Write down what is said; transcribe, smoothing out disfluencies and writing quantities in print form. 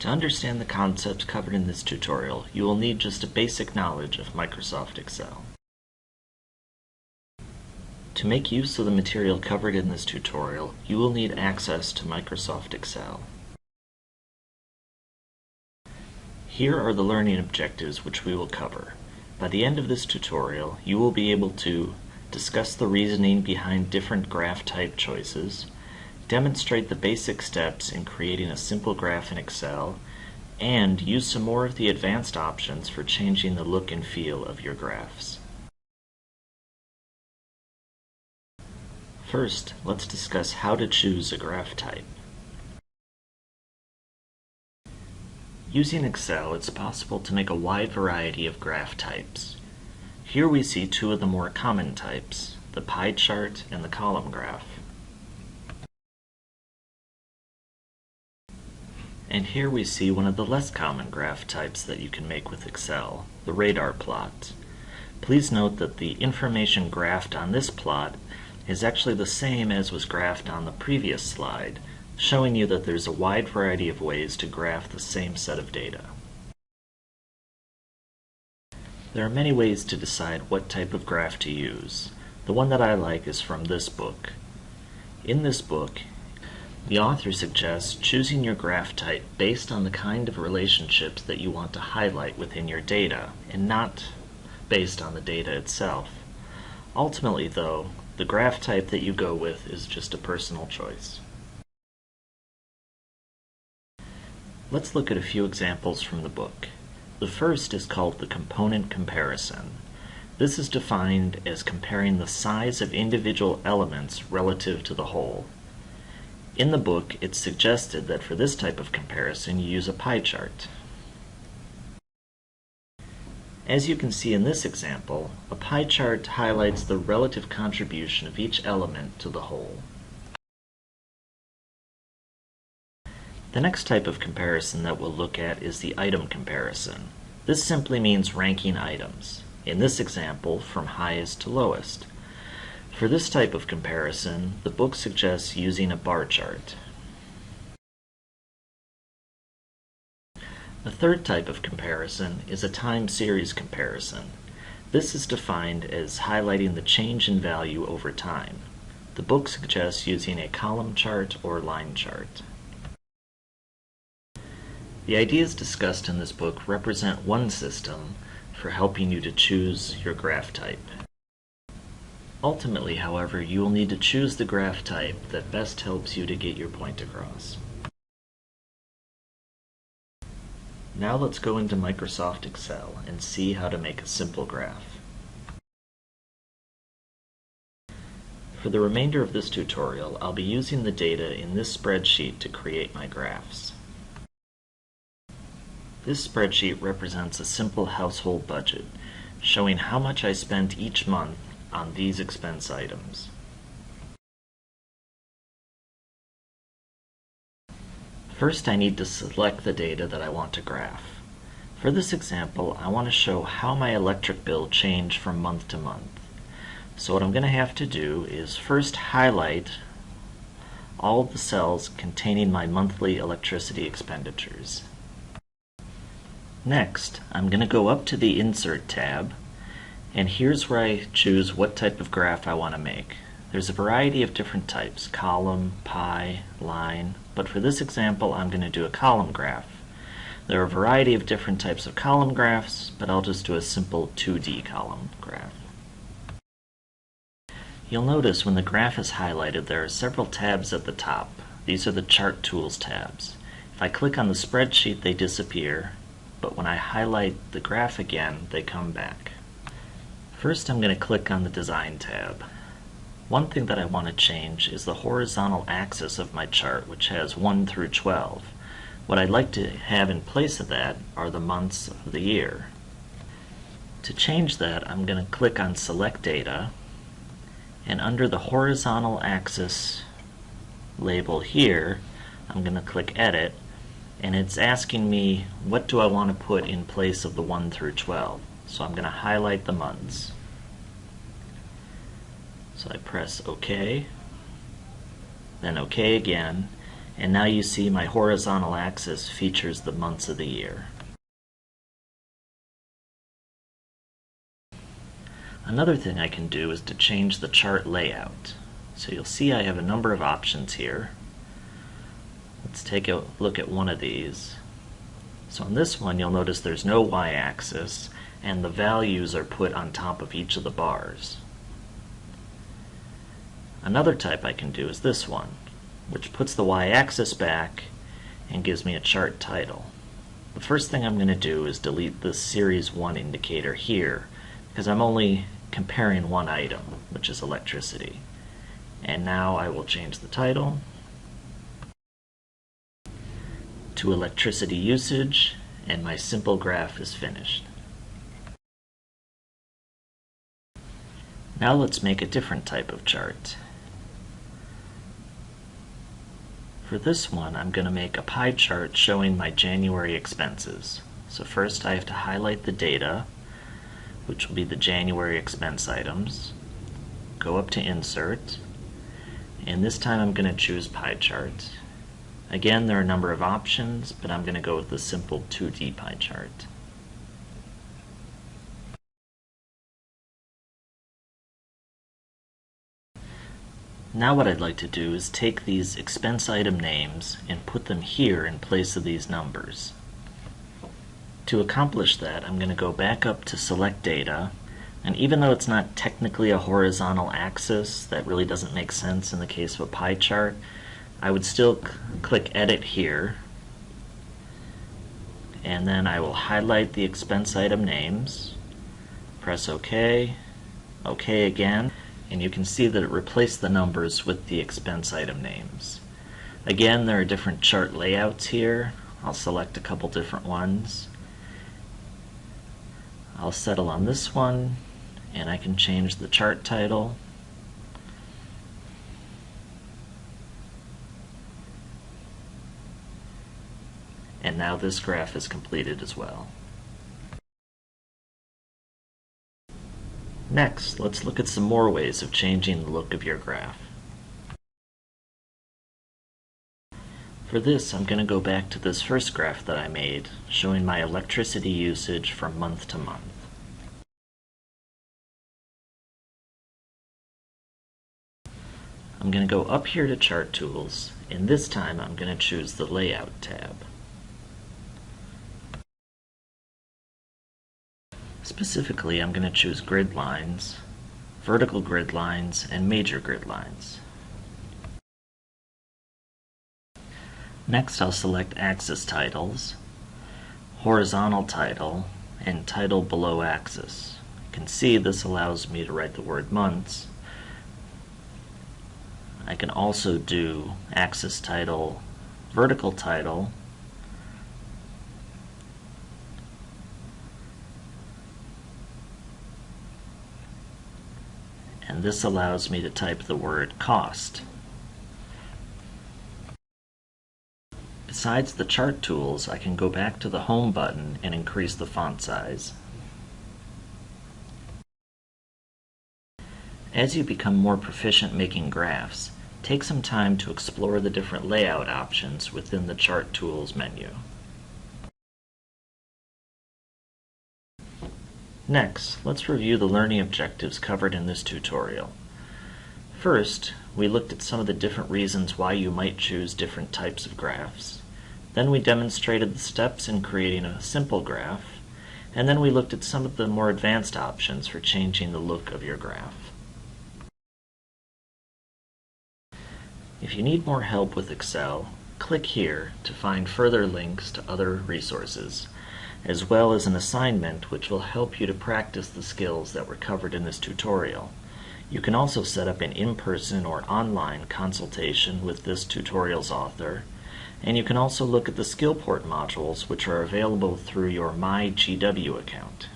To understand the concepts covered in this tutorial, you will need just a basic knowledge of Microsoft Excel. To make use of the material covered in this tutorial, you will need access to Microsoft Excel. Here are the learning objectives which we will cover. By the end of this tutorial, you will be able to discuss the reasoning behind different graph type choices, demonstrate the basic steps in creating a simple graph in Excel, and use some more of the advanced options for changing the look and feel of your graphs. First, let's discuss how to choose a graph type. Using Excel, it's possible to make a wide variety of graph types. Here we see two of the more common types, the pie chart and the column graph. And here we see one of the less common graph types that you can make with Excel, the radar plot. Please note that the information graphed on this plot is actually the same as was graphed on the previous slide, showing you that there's a wide variety of ways to graph the same set of data. There are many ways to decide what type of graph to use. The one that I like is from this book. In this book, the author suggests choosing your graph type based on the kind of relationships that you want to highlight within your data, and not based on the data itself. Ultimately, though, the graph type that you go with is just a personal choice. Let's look at a few examples from the book. The first is called the component comparison. This is defined as comparing the size of individual elements relative to the whole. In the book, it's suggested that for this type of comparison you use a pie chart. As you can see in this example, a pie chart highlights the relative contribution of each element to the whole. The next type of comparison that we'll look at is the item comparison. This simply means ranking items, in this example from highest to lowest. For this type of comparison, the book suggests using a bar chart. A third type of comparison is a time series comparison. This is defined as highlighting the change in value over time. The book suggests using a column chart or line chart. The ideas discussed in this book represent one system for helping you to choose your graph type. Ultimately, however, you will need to choose the graph type that best helps you to get your point across. Now let's go into Microsoft Excel and see how to make a simple graph. For the remainder of this tutorial, I'll be using the data in this spreadsheet to create my graphs. This spreadsheet represents a simple household budget, showing how much I spent each month on these expense items. First, I need to select the data that I want to graph. For this example, I want to show how my electric bill changed from month to month. So what I'm going to have to do is first highlight all of the cells containing my monthly electricity expenditures. Next, I'm going to go up to the Insert tab, and here's where I choose what type of graph I want to make. There's a variety of different types, column, pie, line, but for this example I'm going to do a column graph. There are a variety of different types of column graphs, but I'll just do a simple 2D column graph. You'll notice when the graph is highlighted there are several tabs at the top. These are the Chart Tools tabs. If I click on the spreadsheet they disappear, but when I highlight the graph again they come back. First, I'm going to click on the Design tab. One thing that I want to change is the horizontal axis of my chart, which has 1 through 12. What I'd like to have in place of that are the months of the year. To change that, I'm going to click on Select Data, and under the horizontal axis label here, I'm going to click Edit, and it's asking me what do I want to put in place of the 1 through 12. So I'm going to highlight the months. So I press OK, then OK again, And now you see my horizontal axis features the months of the year. Another thing I can do is to change the chart layout. So you'll see I have a number of options here. Let's take a look at one of these. So on this one, you'll notice there's no y-axis, and the values are put on top of each of the bars. Another type I can do is this one, which puts the y-axis back and gives me a chart title. The first thing I'm going to do is delete this Series 1 indicator here, because I'm only comparing one item, which is electricity. And now I will change the title to electricity usage, and my simple graph is finished. Now let's make a different type of chart. For this one, I'm going to make a pie chart showing my January expenses. So first I have to highlight the data, which will be the January expense items. Go up to Insert, and this time I'm going to choose Pie Chart. Again, there are a number of options, but I'm going to go with the simple 2D pie chart. Now what I'd like to do is take these expense item names and put them here in place of these numbers. To accomplish that, I'm going to go back up to Select Data, and even though it's not technically a horizontal axis, that really doesn't make sense in the case of a pie chart, I would still click Edit here, and then I will highlight the expense item names, press OK, OK again, and you can see that it replaced the numbers with the expense item names. Again, there are different chart layouts here. I'll select a couple different ones. I'll settle on this one, and I can change the chart title. And now this graph is completed as well. Next, let's look at some more ways of changing the look of your graph. For this, I'm going to go back to this first graph that I made, showing my electricity usage from month to month. I'm going to go up here to Chart Tools, and this time I'm going to choose the Layout tab. Specifically, I'm going to choose grid lines, vertical grid lines, and major grid lines. Next, I'll select axis titles, horizontal title, and title below axis. You can see this allows me to write the word months. I can also do axis title, vertical title, and this allows me to type the word cost. Besides the chart tools, I can go back to the Home button and increase the font size. As you become more proficient making graphs, take some time to explore the different layout options within the Chart Tools menu. Next, let's review the learning objectives covered in this tutorial. First, we looked at some of the different reasons why you might choose different types of graphs. Then we demonstrated the steps in creating a simple graph, and then we looked at some of the more advanced options for changing the look of your graph. If you need more help with Excel, click here to find further links to other resources, as well as an assignment which will help you to practice the skills that were covered in this tutorial. You can also set up an in-person or online consultation with this tutorial's author, and you can also look at the Skillport modules which are available through your MyGW account.